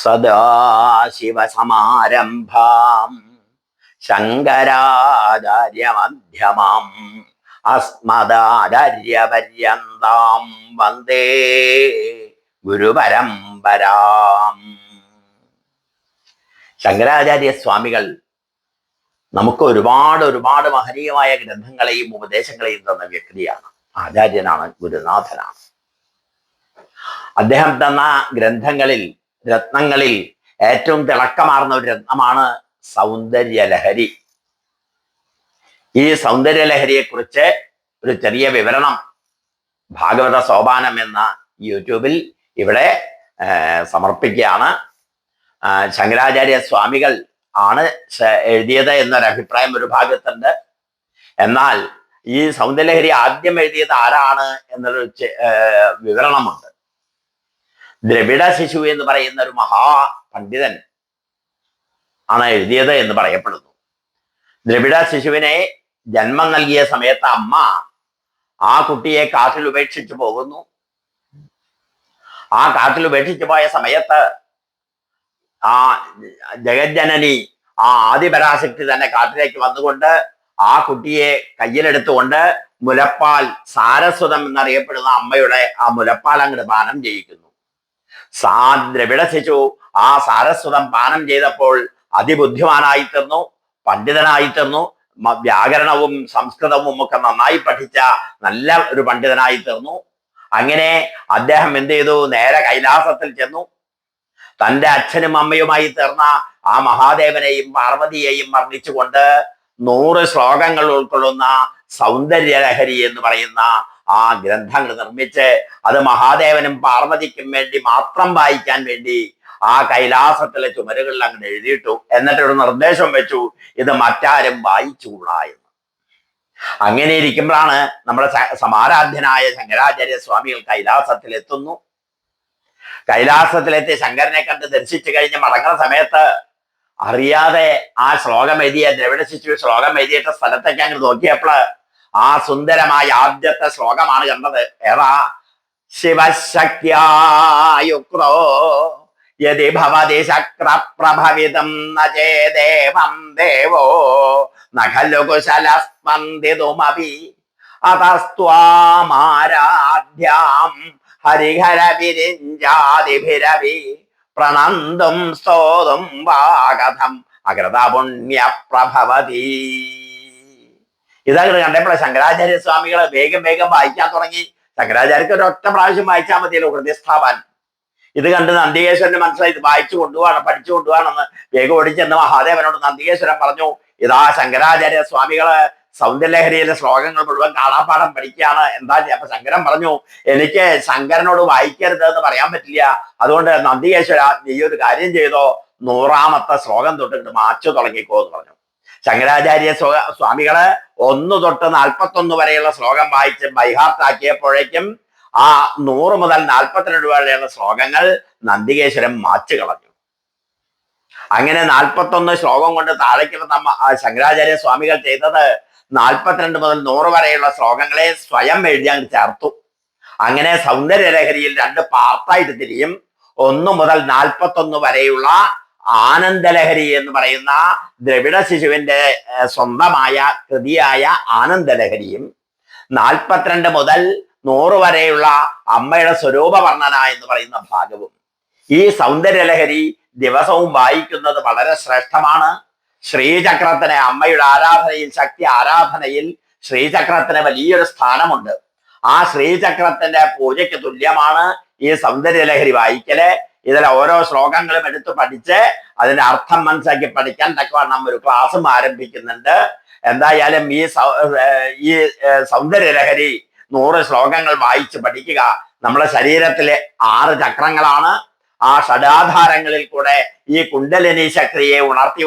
സദാശിവസമാരംഭാം ശങ്കരാചാര്യമധ്യമാം അസ്മദാചാര്യപര്യന്താം വന്ദേ ഗുരുപരമ്പരാം. ശങ്കരാചാര്യ സ്വാമികൾ നമുക്ക് ഒരുപാട് മഹനീയമായ ഗ്രന്ഥങ്ങളെയും ഉപദേശങ്ങളെയും തന്ന വ്യക്തിയാണ്. ആചാര്യനാണ്, ഗുരുനാഥനാണ്. അദ്ദേഹം തന്ന ഗ്രന്ഥങ്ങളിൽ, രത്നങ്ങളിൽ ഏറ്റവും തിളക്കമാർന്ന ഒരു രത്നമാണ് സൗന്ദര്യലഹരി. ഈ സൗന്ദര്യലഹരിയെ കുറിച്ച് ഒരു ചെറിയ വിവരണം ഭാഗവത സോപാനം എന്ന യൂട്യൂബിൽ ഇവിടെ സമർപ്പിക്കുകയാണ്. ശങ്കരാചാര്യ സ്വാമികൾ ആണ് എഴുതിയത് എന്നൊരു അഭിപ്രായം ഒരു ഭാഗത്തുണ്ട്. എന്നാൽ ഈ സൗന്ദര്യലഹരി ആദ്യം എഴുതിയത് ആരാണ് എന്നൊരു വിവരണമുണ്ട്. ദ്രവിഡ ശിശു എന്ന് പറയുന്ന ഒരു മഹാപണ്ഡിതൻ ആണ് എഴുതിയത് എന്ന് പറയപ്പെടുന്നു. ദ്രവിഡ ശിശുവിനെ ജന്മം നൽകിയ സമയത്ത് അമ്മ ആ കുട്ടിയെ കാട്ടിൽ ഉപേക്ഷിച്ചു പോകുന്നു. ആ കാട്ടിൽ ഉപേക്ഷിച്ചു പോയ സമയത്ത് ആ ജഗജ്ജനനി, ആ ആദിപരാശക്തി തന്നെ കാട്ടിലേക്ക് വന്നുകൊണ്ട് ആ കുട്ടിയെ കയ്യിലെടുത്തുകൊണ്ട് മുലപ്പാൽ, സാരസ്വതം എന്നറിയപ്പെടുന്ന അമ്മയുടെ ആ മുലപ്പാൽ അങ്ങോട്ട് പാനം ചെയ്യിക്കുന്നു. ദ്രവിഡ ശിശു ആ സാരസ്വതം പാനം ചെയ്തപ്പോൾ അതിബുദ്ധിമാനായി തീർന്നു, പണ്ഡിതനായി തീർന്നു. വ്യാകരണവും സംസ്കൃതവും ഒക്കെ നന്നായി പഠിച്ച നല്ല ഒരു പണ്ഡിതനായി തീർന്നു. അങ്ങനെ അദ്ദേഹം എന്ത് ചെയ്തു? നേരെ കൈലാസത്തിൽ ചെന്നു. തൻ്റെ അച്ഛനും അമ്മയുമായി തീർന്ന ആ മഹാദേവനെയും പാർവതിയെയും വർണ്ണിച്ചുകൊണ്ട് 100 ശ്ലോകങ്ങൾ ഉൾക്കൊള്ളുന്ന സൗന്ദര്യലഹരി എന്ന് പറയുന്ന ആ ഗ്രന്ഥങ്ങൾ നിർമ്മിച്ച് അത് മഹാദേവനും പാർവതിക്കും വേണ്ടി മാത്രം വായിക്കാൻ വേണ്ടി ആ കൈലാസത്തിലെ ചുമരുകളിൽ അങ്ങനെ എഴുതിയിട്ടു. എന്നിട്ടൊരു നിർദ്ദേശം വെച്ചു, ഇത് മറ്റാരും വായിച്ചുകൂടാ എന്ന്. അങ്ങനെ ഇരിക്കുമ്പോഴാണ് നമ്മുടെ സമാരാധ്യനായ ശങ്കരാചാര്യ സ്വാമികൾ കൈലാസത്തിലെത്തുന്നു. കൈലാസത്തിലെത്തി ശങ്കരനെ കണ്ട് ദർശിച്ചു കഴിഞ്ഞ് മടങ്ങുന്ന സമയത്ത് അറിയാതെ ആ ശ്ലോകം എഴുതിയ ദ്രവിഡ ശിശു ശ്ലോകം എഴുതിയിട്ട സ്ഥലത്തേക്ക് അങ്ങ് നോക്കിയപ്പോൾ ആ സുന്ദരമായ ആദ്യത്തെ ശ്ലോകമാണ് കണ്ടത്. ഏതാ? ശിവശക്യായുക്തോ യതി ഭവതി ശക്രപ്രഭവിതം ന ചേദേവം ദേവോ ന ഖലു കുശലസ്പന്ദിതുമപി അതസ്ത്വാമാരാധ്യാം ഹരിഹരവിരിഞ്ചാദിഭിരവി പ്രണന്തും സ്തോതും വാകഥം അകൃതപുണ്യപ്രഭവതി. ഇതങ്ങനെ കണ്ടപ്പോൾ ശങ്കരാചാര്യ സ്വാമികളെ വേഗം വായിക്കാൻ തുടങ്ങി. ശങ്കരാചാര്യക്ക് ഒരൊറ്റ പ്രാവശ്യം വായിച്ചാൽ മതിയല്ലോ ഹൃദയസ്ഥാപാൻ. ഇത് കണ്ട് നന്ദികേശ്വരന് മനസ്സിലായി ഇത് വായിച്ചു കൊണ്ടുപോകണം, പഠിച്ചു കൊണ്ടുപോകണമെന്ന്. വേഗം ഓടിച്ചെന്ന് മഹാദേവനോട് നന്ദികേശ്വരൻ പറഞ്ഞു, ഇതാ ശങ്കരാചാര്യ സ്വാമികള് സൗന്ദര്യലഹരിയിലെ ശ്ലോകങ്ങൾ മുഴുവൻ കാണാപ്പാഠം പഠിക്കുകയാണ്. എന്താ? അപ്പൊ ശങ്കരൻ പറഞ്ഞു, എനിക്ക് ശങ്കരനോട് വായിക്കരുത് എന്ന് പറയാൻ പറ്റില്ല. അതുകൊണ്ട് നന്ദികേശ്വര, നീ ഒരു കാര്യം ചെയ്തോ, 100ാമത്തെ ശ്ലോകം തൊട്ടിട്ട് മാച്ചു തുടങ്ങിക്കോ എന്ന് പറഞ്ഞു. ശങ്കരാചാര്യ സ്വാമികള് 1 തൊട്ട് 41 വരെയുള്ള ശ്ലോകം വായിച്ച് ബൈഹാർട്ടാക്കിയപ്പോഴേക്കും ആ 100 മുതൽ 42 വരെയുള്ള ശ്ലോകങ്ങൾ നന്ദികേശ്വരൻ മാച്ചു കളഞ്ഞു. അങ്ങനെ 41 ശ്ലോകം കൊണ്ട് താഴേക്ക് ശങ്കരാചാര്യ സ്വാമികൾ ചെയ്തത് 42 മുതൽ 100 വരെയുള്ള ശ്ലോകങ്ങളെ സ്വയം എഴുതിയാൽ ചേർത്തു. അങ്ങനെ സൗന്ദര്യലഹരിയിൽ 2 പാർട്ടായിട്ട് തിരിയും. 1 മുതൽ 41 വരെയുള്ള ആനന്ദലഹരി എന്ന് പറയുന്ന ദ്രവിഡ ശിശുവിന്റെ സ്വന്തമായ കൃതിയായ ആനന്ദലഹരിയും 42 മുതൽ 100 വരെയുള്ള അമ്മയുടെ സ്വരൂപ വർണ്ണന എന്ന് പറയുന്ന ഭാഗവും. ഈ സൗന്ദര്യലഹരി ദിവസവും വായിക്കുന്നത് വളരെ ശ്രേഷ്ഠമാണ്. ശ്രീചക്രത്തിന്, അമ്മയുടെ ആരാധനയിൽ, ശക്തി ആരാധനയിൽ ശ്രീചക്രത്തിന് വലിയൊരു സ്ഥാനമുണ്ട്. ആ ശ്രീചക്രത്തിന്റെ പൂജയ്ക്ക് തുല്യമാണ് ഈ സൗന്ദര്യലഹരി വായിക്കല്. ഇതിലെ ഓരോ ശ്ലോകങ്ങളും എടുത്ത് പഠിച്ച് അതിന്റെ അർത്ഥം മനസ്സിലാക്കി പഠിക്കാൻ തക്കവണ്ണം ഒരു ക്ലാസ്സും ആരംഭിക്കുന്നുണ്ട്. എന്തായാലും ഈ സൗന്ദര്യലഹരി 100 ശ്ലോകങ്ങൾ വായിച്ച് പഠിക്കുക. നമ്മുടെ ശരീരത്തിലെ 6 ചക്രങ്ങളാണ്. ആ ഷഡാധാരങ്ങളിൽ കൂടെ ഈ കുണ്ടലിനി ശക്തിയെ ഉണർത്തി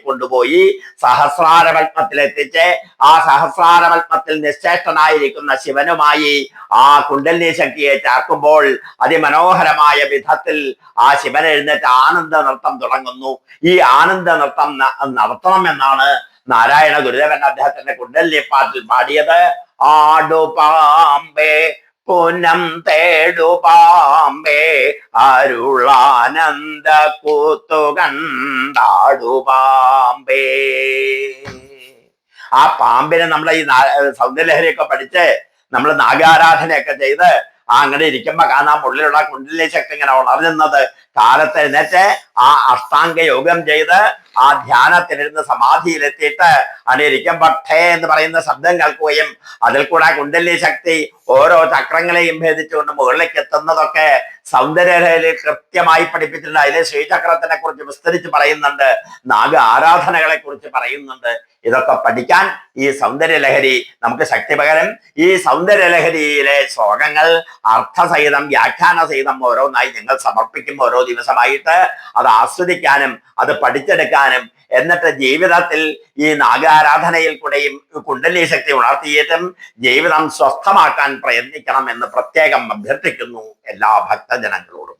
കൊണ്ടുപോയി സഹസ്രാരപത്മത്തിലെത്തിച്ച് ആ സഹസ്രാരപത്മത്തിൽ നിശ്ചേഷ്ടനായിരിക്കുന്ന ശിവനുമായി ആ കുണ്ടലിനി ശക്തിയെ ചേർക്കുമ്പോൾ അതിമനോഹരമായ വിധത്തിൽ ആ ശിവൻ എഴുന്നേറ്റ് ആനന്ദ നൃത്തം തുടങ്ങുന്നു. ഈ ആനന്ദ നൃത്തം നടത്തണമെന്നാണ് നാരായണ ഗുരുദേവൻ അദ്ദേഹത്തിന്റെ കുണ്ടലിനി പാട്ടിൽ പാടിയത്. ആടുപാമ്പേ പുനം തേടു പാമ്പേ അരുളാനന്ദ കൂത്തു കണ്ടാടു പാമ്പേ. ആ പാമ്പിനെ നമ്മളെ ഈ സൗന്ദര്യലഹരിയൊക്കെ പഠിച്ച് നമ്മൾ നാഗാരാധനയൊക്കെ ചെയ്ത് അങ്ങനെ ഇരിക്കുമ്പോ കാണാം ഉള്ളിലുള്ള കുണ്ടലിനി ശക്തി ഇങ്ങനെ ഉണർന്നുന്നത്. കാലത്ത് എഴുന്നേറ്റ് ആ അഷ്ടാംഗ യോഗം ചെയ്ത് ആ ധ്യാനത്തിലിരുന്ന് സമാധിയിലെത്തിയിട്ട് അവിടെ ഇരിക്കുമ്പോ ഠേ എന്ന് പറയുന്ന ശബ്ദം കേൾക്കുകയും അതിൽ കൂടെ കുണ്ടലിനി ശക്തി ഓരോ ചക്രങ്ങളെയും ഭേദിച്ചുകൊണ്ട് മുകളിലേക്ക് എത്തുന്നതൊക്കെ സൗന്ദര്യലഹരിയിൽ കൃത്യമായി പഠിപ്പിച്ചിട്ടുണ്ട്. അതിലെ ശ്രീചക്രത്തിനെ കുറിച്ച് വിസ്തരിച്ച് പറയുന്നുണ്ട്, നാഗ ആരാധനകളെ കുറിച്ച് പറയുന്നുണ്ട്. ഇതൊക്കെ പഠിക്കാൻ ഈ സൗന്ദര്യലഹരി നമുക്ക് ശക്തി പകരം. ഈ സൗന്ദര്യലഹരിയിലെ ശ്ലോകങ്ങൾ അർത്ഥസഹിതം വ്യാഖ്യാന സഹിതം ഓരോന്നായി ഞങ്ങൾ സമർപ്പിക്കും ഓരോ ദിവസമായിട്ട്. അത് ആസ്വദിക്കാനും അത് പഠിച്ചെടുക്കാനും എന്നിട്ട് ജീവിതത്തിൽ ഈ നാഗാരാധനയിൽ കൂടെയും കുണ്ടലിനി ശക്തി ഉണർത്തിയിട്ടും ജീവിതം സ്വസ്ഥമാക്കാൻ പ്രയത്നിക്കണം എന്ന് പ്രത്യേകം അഭ്യർത്ഥിക്കുന്നു എല്ലാ ഭക്തജനങ്ങളോടും.